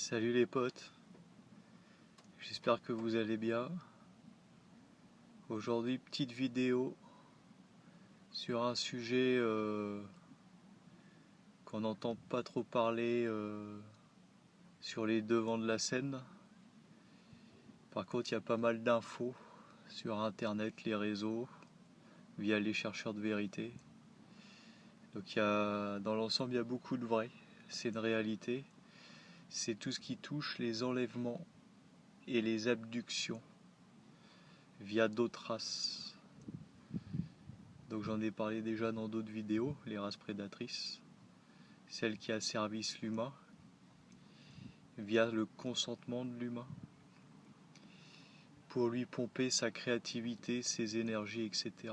Salut les potes, j'espère que vous allez bien. Aujourd'hui, petite vidéo sur un sujet qu'on n'entend pas trop parler sur les devants de la scène. Par contre, il y a pas mal d'infos sur internet, les réseaux, via les chercheurs de vérité. Donc dans l'ensemble, il y a beaucoup de vrai, c'est une réalité. C'est tout ce qui touche les enlèvements et les abductions via d'autres races. Donc j'en ai parlé déjà dans d'autres vidéos, les races prédatrices, celles qui asservissent l'humain via le consentement de l'humain pour lui pomper sa créativité, ses énergies, etc.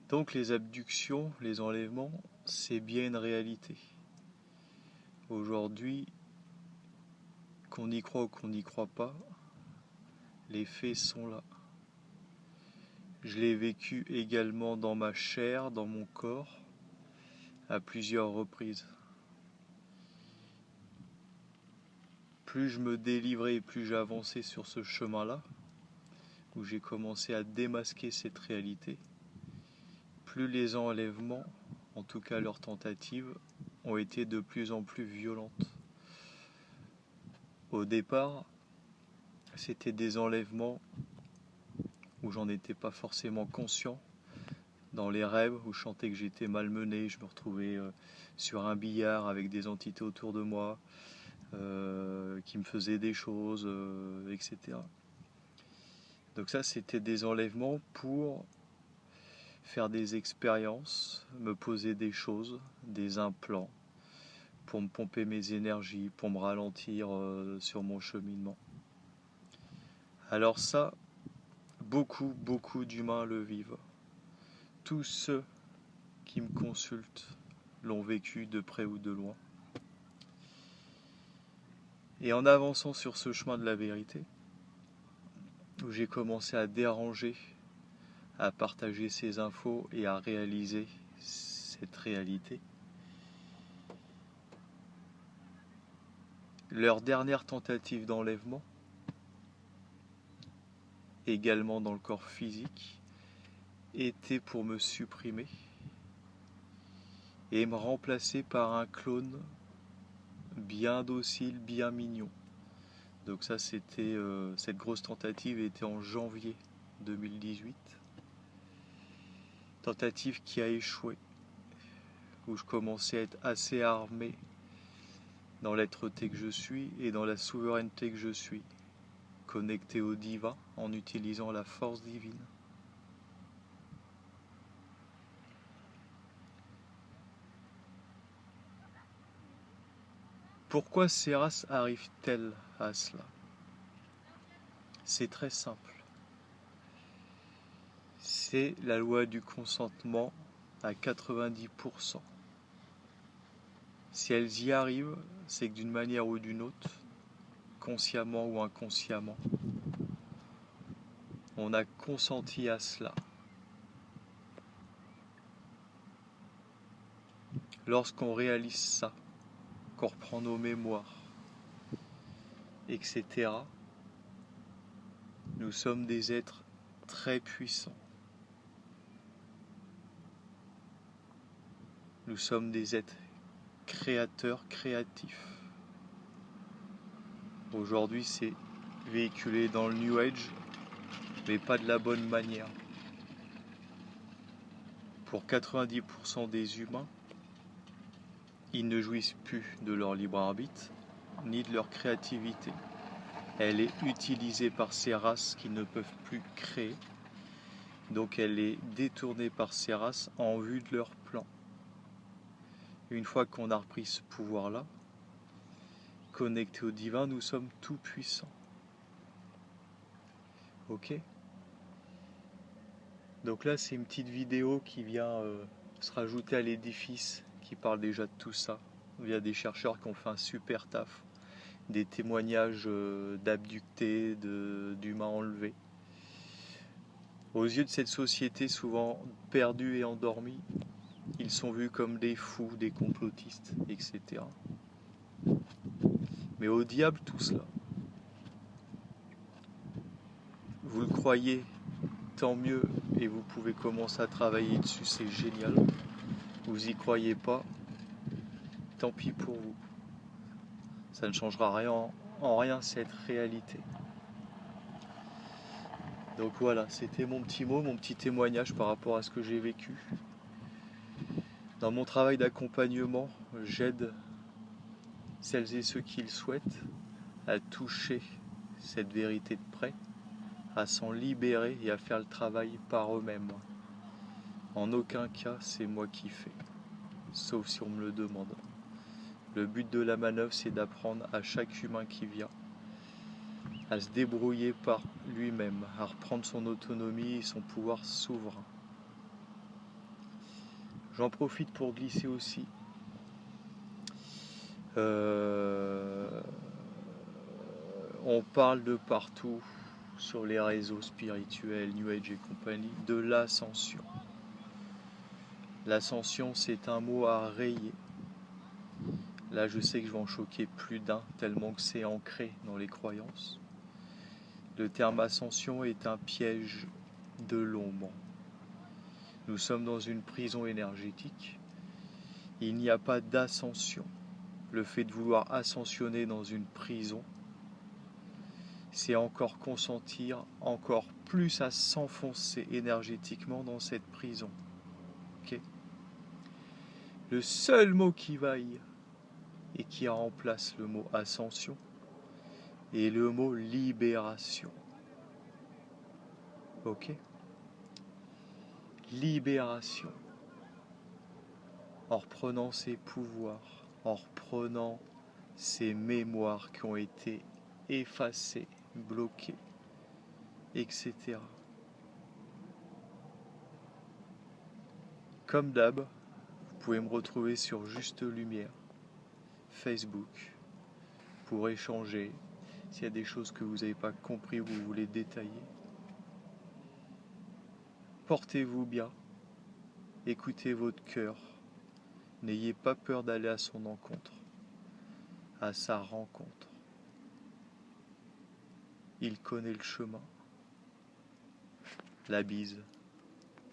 Donc les abductions, les enlèvements, c'est bien une réalité. Aujourd'hui, qu'on y croit ou qu'on n'y croit pas, les faits sont là. Je l'ai vécu également dans ma chair, dans mon corps, à plusieurs reprises. Plus je me délivrais et plus j'avançais sur ce chemin-là, où j'ai commencé à démasquer cette réalité, plus les enlèvements, en tout cas leurs tentatives, ont été de plus en plus violentes. Au départ, c'était des enlèvements où j'en étais pas forcément conscient. Dans les rêves où je sentais que j'étais malmené, je me retrouvais sur un billard avec des entités autour de moi qui me faisaient des choses, etc. Donc ça, c'était des enlèvements pour faire des expériences, me poser des choses, des implants, pour me pomper mes énergies, pour me ralentir sur mon cheminement. Alors ça, beaucoup d'humains le vivent. Tous ceux qui me consultent l'ont vécu de près ou de loin. Et en avançant sur ce chemin de la vérité, où j'ai commencé à déranger, à partager ces infos et à réaliser cette réalité, leur dernière tentative d'enlèvement, également dans le corps physique, était pour me supprimer et me remplacer par un clone bien docile, bien mignon. Donc ça, c'était cette grosse tentative était en janvier 2018. Tentative qui a échoué, où je commençais à être assez armé dans l'être-té que je suis et dans la souveraineté que je suis, connecté au divin en utilisant la force divine. Pourquoi ces races arrivent-elles à cela? C'est très simple. C'est la loi du consentement à 90%. Si elles y arrivent, c'est que d'une manière ou d'une autre, consciemment ou inconsciemment, on a consenti à cela. Lorsqu'on réalise ça, qu'on reprend nos mémoires, etc., nous sommes des êtres très puissants. Nous sommes des êtres créateurs, créatifs. Aujourd'hui, c'est véhiculé dans le New Age, mais pas de la bonne manière. Pour 90% des humains, ils ne jouissent plus de leur libre arbitre, ni de leur créativité. Elle est utilisée par ces races qui ne peuvent plus créer, donc elle est détournée par ces races en vue de leur plan. Une fois qu'on a repris ce pouvoir-là, connecté au divin, nous sommes tout puissants. Ok? Donc là, c'est une petite vidéo qui vient se rajouter à l'édifice qui parle déjà de tout ça, via des chercheurs qui ont fait un super taf, des témoignages d'abductés, d'humains enlevés. Aux yeux de cette société souvent perdue et endormie, Ils sont vus comme des fous, des complotistes, etc. Mais au diable tout cela. Vous le croyez, tant mieux, et vous pouvez commencer à travailler dessus, c'est génial. Vous y croyez pas, tant pis pour vous. Ça ne changera rien en rien cette réalité. Donc voilà, c'était mon petit mot, mon petit témoignage par rapport à ce que j'ai vécu. Dans mon travail d'accompagnement, j'aide celles et ceux qui le souhaitent à toucher cette vérité de près, à s'en libérer et à faire le travail par eux-mêmes. En aucun cas, c'est moi qui fais, sauf si on me le demande. Le but de la manœuvre, c'est d'apprendre à chaque humain qui vient à se débrouiller par lui-même, à reprendre son autonomie et son pouvoir souverain. J'en profite pour glisser aussi. On parle de partout sur les réseaux spirituels, New Age et compagnie, de l'ascension. L'ascension, c'est un mot à rayer. Là, je sais que je vais en choquer plus d'un, tellement que c'est ancré dans les croyances. Le terme ascension est un piège de l'ombre. Nous sommes dans une prison énergétique. Il n'y a pas d'ascension. Le fait de vouloir ascensionner dans une prison, c'est encore consentir encore plus à s'enfoncer énergétiquement dans cette prison. Okay. Le seul mot qui vaille et qui remplace le mot ascension est le mot libération. Ok ? Libération. En reprenant ses pouvoirs, en reprenant ses mémoires qui ont été effacées, bloquées, etc. Comme d'hab, vous pouvez me retrouver sur Juste Lumière, Facebook, pour échanger s'il y a des choses que vous n'avez pas compris ou que vous voulez détailler. Portez-vous bien, écoutez votre cœur, n'ayez pas peur d'aller à son encontre, à sa rencontre. Il connaît le chemin. La bise.